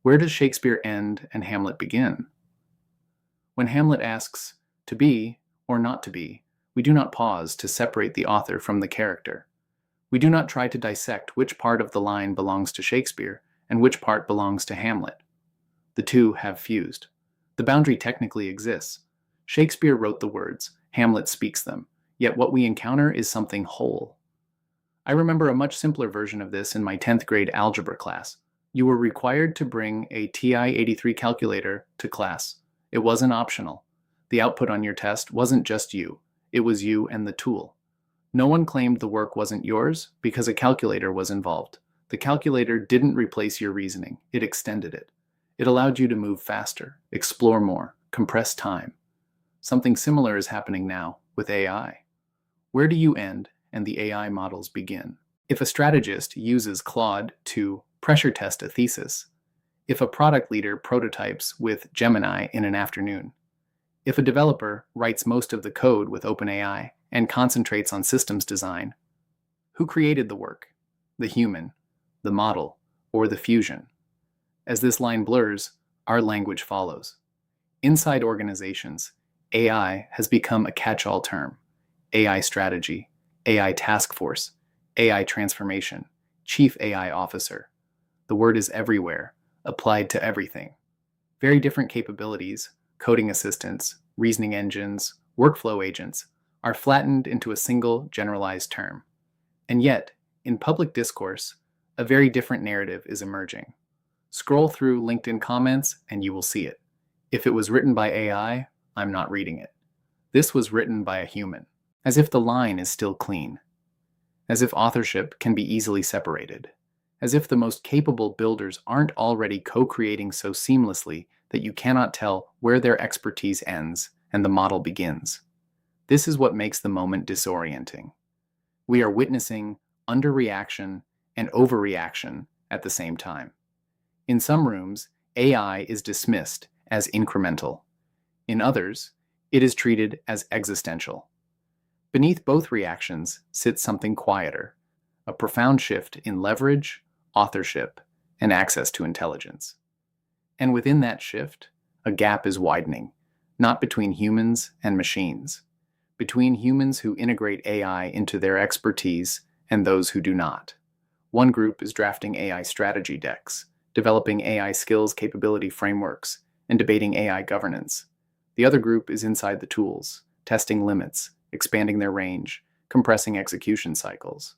Where does Shakespeare end and Hamlet begin? When Hamlet asks, to be or not to be, we do not pause to separate the author from the character. We do not try to dissect which part of the line belongs to Shakespeare and which part belongs to Hamlet. The two have fused. The boundary technically exists. Shakespeare wrote the words, Hamlet speaks them, yet what we encounter is something whole. I remember a much simpler version of this in my 10th grade algebra class. You were required to bring a TI-83 calculator to class. It wasn't optional. The output on your test wasn't just you. It was you and the tool. No one claimed the work wasn't yours because a calculator was involved. The calculator didn't replace your reasoning. It extended it. It allowed you to move faster, explore more, compress time. Something similar is happening now with AI. Where do you end and the AI models begin? If a strategist uses Claude to pressure test a thesis, if a product leader prototypes with Gemini in an afternoon, if a developer writes most of the code with OpenAI and concentrates on systems design, who created the work? The human, the model, or the fusion? As this line blurs, our language follows. Inside organizations, AI has become a catch-all term. AI strategy, AI task force, AI transformation, chief AI officer. The word is everywhere, applied to everything. Very different capabilities, coding assistants, reasoning engines, workflow agents, are flattened into a single generalized term. And yet, in public discourse, a very different narrative is emerging. Scroll through LinkedIn comments and you will see it. If it was written by AI, I'm not reading it. This was written by a human, as if the line is still clean, as if authorship can be easily separated, as if the most capable builders aren't already co-creating so seamlessly that you cannot tell where their expertise ends and the model begins. This is what makes the moment disorienting. We are witnessing underreaction and overreaction at the same time. In some rooms, AI is dismissed as incremental. In others, it is treated as existential. Beneath both reactions sits something quieter, a profound shift in leverage, authorship, and access to intelligence. And within that shift, a gap is widening, not between humans and machines, between humans who integrate AI into their expertise and those who do not. One group is drafting AI strategy decks, developing AI skills capability frameworks, and debating AI governance. The other group is inside the tools, testing limits, expanding their range, compressing execution cycles.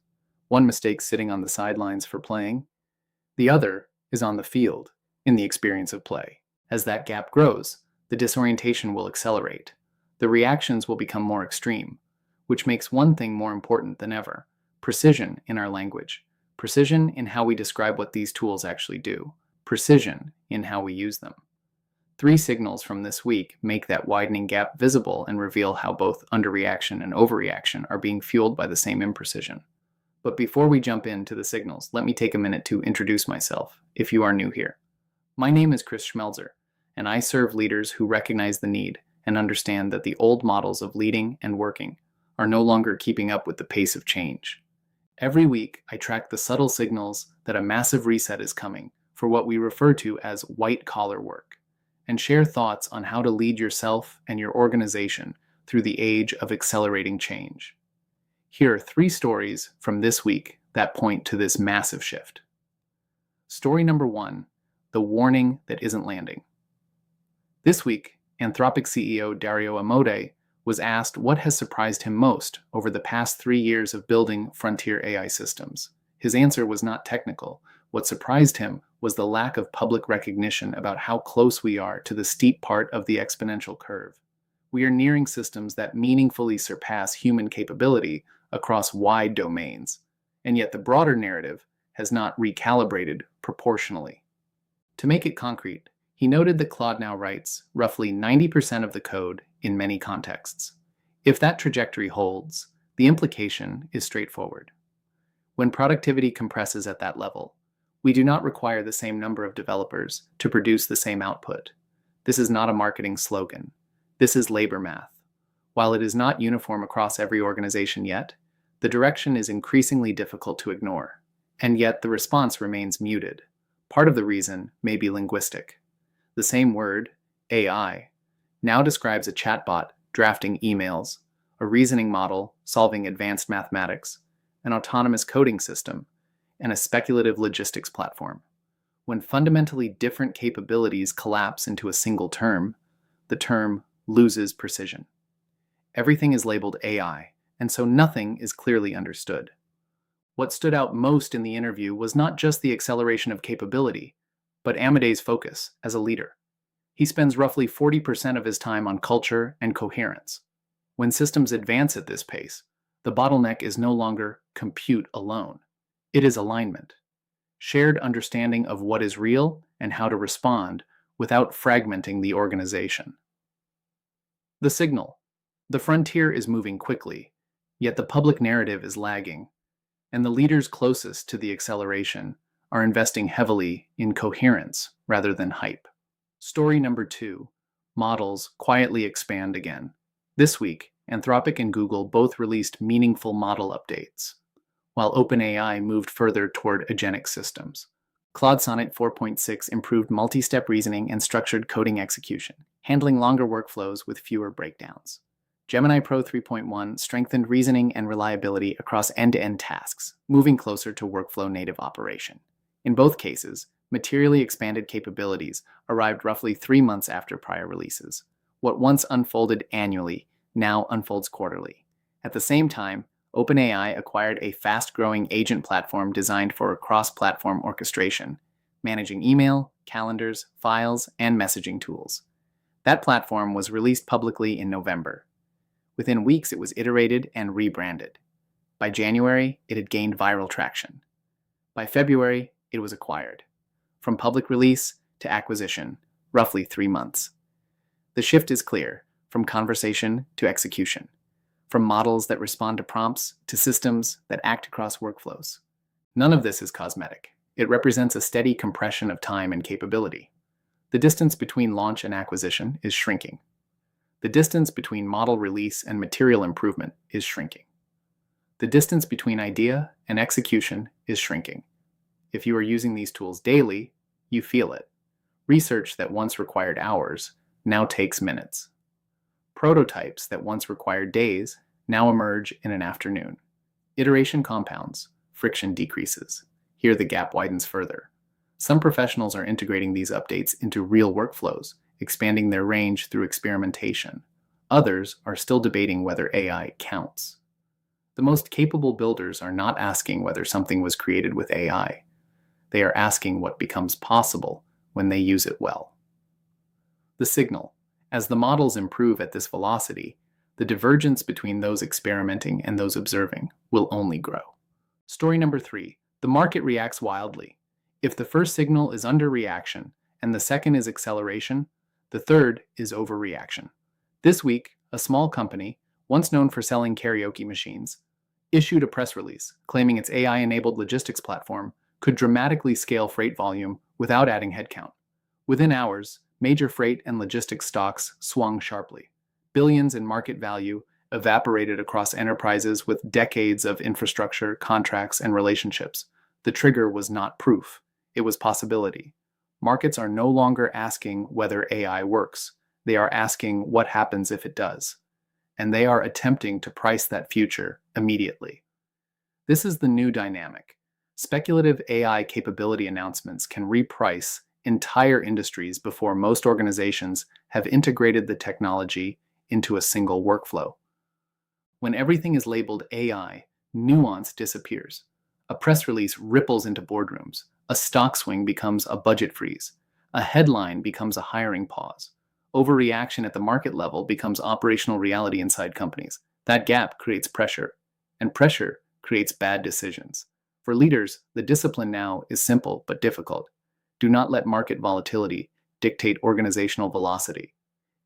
One mistakes sitting on the sidelines for playing. The other is on the field, in the experience of play. As that gap grows, the disorientation will accelerate. The reactions will become more extreme, which makes one thing more important than ever: precision in our language. Precision in how we describe what these tools actually do. Precision in how we use them. 3 signals from this week make that widening gap visible and reveal how both underreaction and overreaction are being fueled by the same imprecision. But before we jump into the signals, let me take a minute to introduce myself, if you are new here. My name is Chris Schmelzer, and I serve leaders who recognize the need and understand that the old models of leading and working are no longer keeping up with the pace of change. Every week, I track the subtle signals that a massive reset is coming for what we refer to as white-collar work, and share thoughts on how to lead yourself and your organization through the age of accelerating change. Here are 3 stories from this week that point to this massive shift. Story number 1, the warning that isn't landing. This week, Anthropic CEO Dario Amodei was asked what has surprised him most over the past 3 years of building frontier AI systems. His answer was not technical. What surprised him was the lack of public recognition about how close we are to the steep part of the exponential curve. We are nearing systems that meaningfully surpass human capability across wide domains, and yet the broader narrative has not recalibrated proportionally. To make it concrete, he noted that Claude now writes roughly 90% of the code in many contexts. If that trajectory holds, the implication is straightforward. When productivity compresses at that level, we do not require the same number of developers to produce the same output. This is not a marketing slogan. This is labor math. While it is not uniform across every organization yet, the direction is increasingly difficult to ignore, and yet the response remains muted. Part of the reason may be linguistic. The same word, AI, now describes a chatbot drafting emails, a reasoning model solving advanced mathematics, an autonomous coding system, and a speculative logistics platform. When fundamentally different capabilities collapse into a single term, the term loses precision. Everything is labeled AI, and so nothing is clearly understood. What stood out most in the interview was not just the acceleration of capability, but Amadei's focus as a leader. He spends roughly 40% of his time on culture and coherence. When systems advance at this pace, the bottleneck is no longer compute alone. It is alignment. Shared understanding of what is real and how to respond without fragmenting the organization. The signal. The frontier is moving quickly, yet the public narrative is lagging, and the leaders closest to the acceleration are investing heavily in coherence rather than hype. Story number 2. Models quietly expand again. This week, Anthropic and Google both released meaningful model updates, while OpenAI moved further toward agentic systems. Claude Sonnet 4.6 improved multi-step reasoning and structured coding execution, handling longer workflows with fewer breakdowns. Gemini Pro 3.1 strengthened reasoning and reliability across end-to-end tasks, moving closer to workflow-native operation. In both cases, materially expanded capabilities arrived roughly 3 months after prior releases. What once unfolded annually now unfolds quarterly. At the same time, OpenAI acquired a fast-growing agent platform designed for cross-platform orchestration, managing email, calendars, files, and messaging tools. That platform was released publicly in November. Within weeks, it was iterated and rebranded. By January, it had gained viral traction. By February, it was acquired. From public release to acquisition, roughly 3 months. The shift is clear, from conversation to execution. From models that respond to prompts to systems that act across workflows. None of this is cosmetic. It represents a steady compression of time and capability. The distance between launch and acquisition is shrinking. The distance between model release and material improvement is shrinking. The distance between idea and execution is shrinking. If you are using these tools daily, you feel it. Research that once required hours now takes minutes. Prototypes that once required days now emerge in an afternoon. Iteration compounds, friction decreases. Here the gap widens further. Some professionals are integrating these updates into real workflows, expanding their range through experimentation. Others are still debating whether AI counts. The most capable builders are not asking whether something was created with AI. They are asking what becomes possible when they use it well. The signal. As the models improve at this velocity, the divergence between those experimenting and those observing will only grow. Story number 3. The market reacts wildly. If the first signal is underreaction and the second is acceleration, the third is overreaction. This week, a small company, once known for selling karaoke machines, issued a press release claiming its AI-enabled logistics platform could dramatically scale freight volume without adding headcount. Within hours, major freight and logistics stocks swung sharply. Billions in market value evaporated across enterprises with decades of infrastructure, contracts, and relationships. The trigger was not proof. It was possibility. Markets are no longer asking whether AI works. They are asking what happens if it does. And they are attempting to price that future immediately. This is the new dynamic. Speculative AI capability announcements can reprice entire industries before most organizations have integrated the technology into a single workflow. When everything is labeled AI, nuance disappears. A press release ripples into boardrooms. A stock swing becomes a budget freeze. A headline becomes a hiring pause. Overreaction at the market level becomes operational reality inside companies. That gap creates pressure, and pressure creates bad decisions. For leaders, the discipline now is simple but difficult. Do not let market volatility dictate organizational velocity.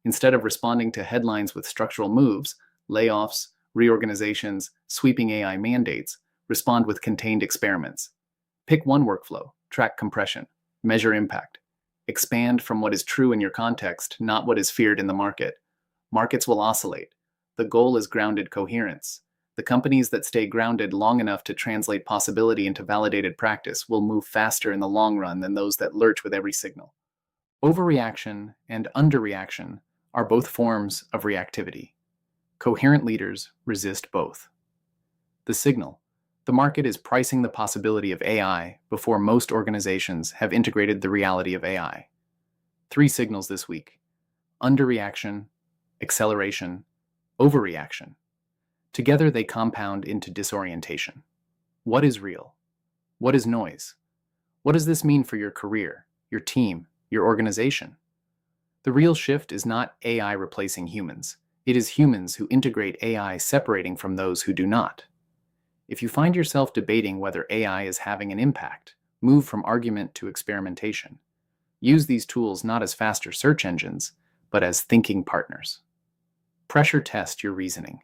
Instead of responding to headlines with structural moves, layoffs, reorganizations, sweeping AI mandates, respond with contained experiments. Pick one workflow, track compression, measure impact. Expand from what is true in your context, not what is feared in the market. Markets will oscillate. The goal is grounded coherence. The companies that stay grounded long enough to translate possibility into validated practice will move faster in the long run than those that lurch with every signal. Overreaction and underreaction are both forms of reactivity. Coherent leaders resist both. The signal. The market is pricing the possibility of AI before most organizations have integrated the reality of AI. 3 signals this week: underreaction, acceleration, overreaction. Together they compound into disorientation. What is real? What is noise? What does this mean for your career, your team, your organization? The real shift is not AI replacing humans. It is humans who integrate AI separating from those who do not. If you find yourself debating whether AI is having an impact, move from argument to experimentation. Use these tools not as faster search engines, but as thinking partners. Pressure test your reasoning.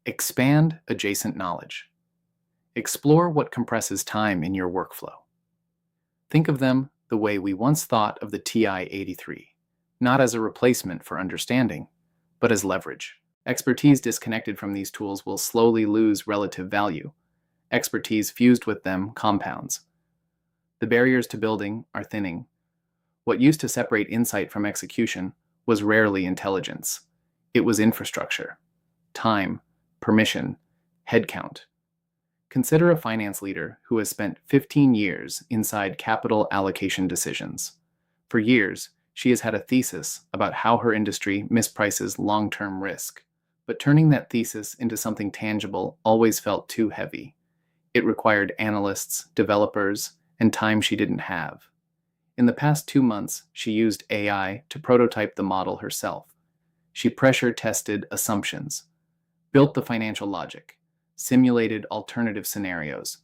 Expand adjacent knowledge. Explore what compresses time in your workflow. Think of them the way we once thought of the TI-83, not as a replacement for understanding, but as leverage. Expertise disconnected from these tools will slowly lose relative value. Expertise fused with them compounds. The barriers to building are thinning. What used to separate insight from execution was rarely intelligence. It was infrastructure, time, permission, headcount. Consider a finance leader who has spent 15 years inside capital allocation decisions. For years, she has had a thesis about how her industry misprices long-term risk. But turning that thesis into something tangible always felt too heavy. It required analysts, developers, and time she didn't have. In the past 2 months, she used AI to prototype the model herself. She pressure-tested assumptions, built the financial logic, simulated alternative scenarios,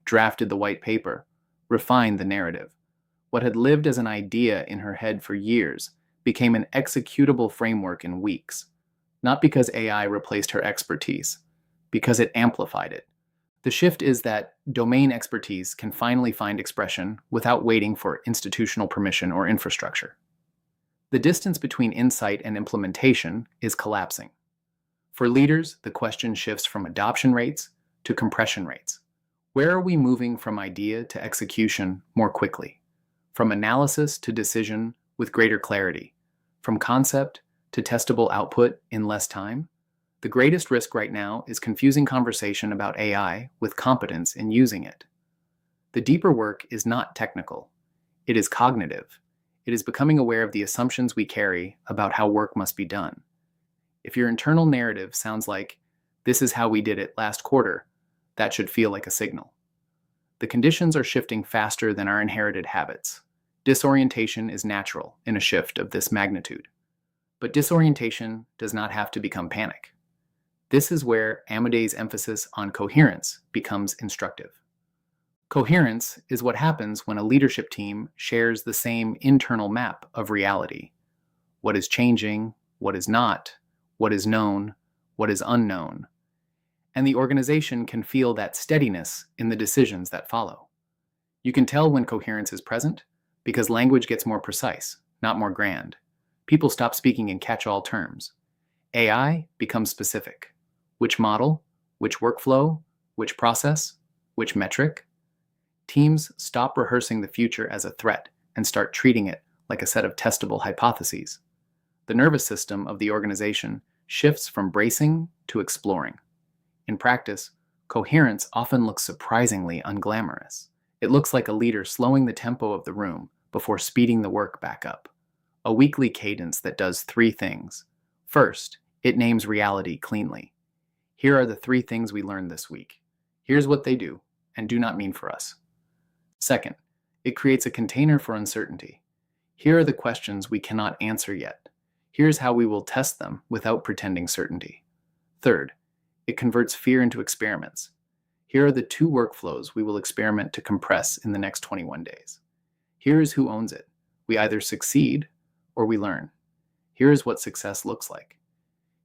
drafted the white paper, refined the narrative. What had lived as an idea in her head for years became an executable framework in weeks. Not because AI replaced her expertise, because it amplified it. The shift is that domain expertise can finally find expression without waiting for institutional permission or infrastructure. The distance between insight and implementation is collapsing. For leaders, the question shifts from adoption rates to compression rates. Where are we moving from idea to execution more quickly? From analysis to decision with greater clarity? From concept to testable output in less time? The greatest risk right now is confusing conversation about AI with competence in using it. The deeper work is not technical. It is cognitive. It is becoming aware of the assumptions we carry about how work must be done. If your internal narrative sounds like, "This is how we did it last quarter," that should feel like a signal. The conditions are shifting faster than our inherited habits. Disorientation is natural in a shift of this magnitude. But disorientation does not have to become panic. This is where Amadei's emphasis on coherence becomes instructive. Coherence is what happens when a leadership team shares the same internal map of reality. What is changing, what is not, what is known, what is unknown. And the organization can feel that steadiness in the decisions that follow. You can tell when coherence is present because language gets more precise, not more grand. People stop speaking in catch-all terms. AI becomes specific. Which model, which workflow, which process, which metric? Teams stop rehearsing the future as a threat and start treating it like a set of testable hypotheses. The nervous system of the organization shifts from bracing to exploring. In practice, coherence often looks surprisingly unglamorous. It looks like a leader slowing the tempo of the room before speeding the work back up. A weekly cadence that does 3 things. First, it names reality cleanly. Here are the 3 things we learned this week. Here's what they do and do not mean for us. Second, it creates a container for uncertainty. Here are the questions we cannot answer yet. Here's how we will test them without pretending certainty. Third, it converts fear into experiments. Here are the 2 workflows we will experiment to compress in the next 21 days. Here is who owns it. We either succeed or we learn. Here is what success looks like.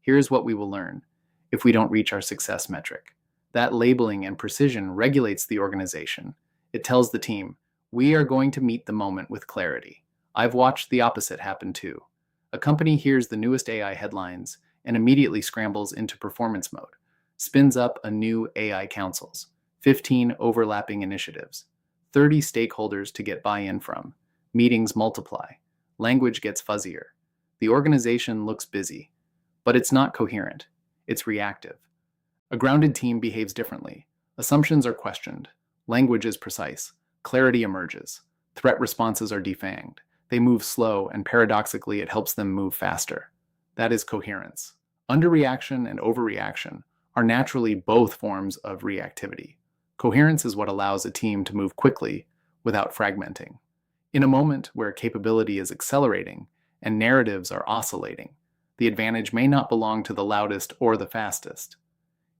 Here is what we will learn if we don't reach our success metric. That labeling and precision regulates the organization. It tells the team, we are going to meet the moment with clarity. I've watched the opposite happen too. A company hears the newest AI headlines and immediately scrambles into performance mode. spins up a new AI councils, 15 overlapping initiatives, 30 stakeholders to get buy-in from, meetings multiply, language gets fuzzier. The organization looks busy, but it's not coherent. It's reactive. A grounded team behaves differently. Assumptions are questioned. Language is precise. Clarity emerges. Threat responses are defanged. They move slow, and paradoxically, it helps them move faster. That is coherence. Underreaction and overreaction are naturally both forms of reactivity. Coherence is what allows a team to move quickly without fragmenting. In a moment where capability is accelerating and narratives are oscillating, the advantage may not belong to the loudest or the fastest.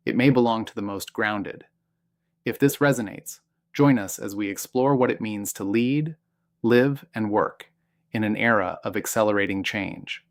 It may belong to the most grounded. If this resonates, join us as we explore what it means to lead, live, and work in an era of accelerating change.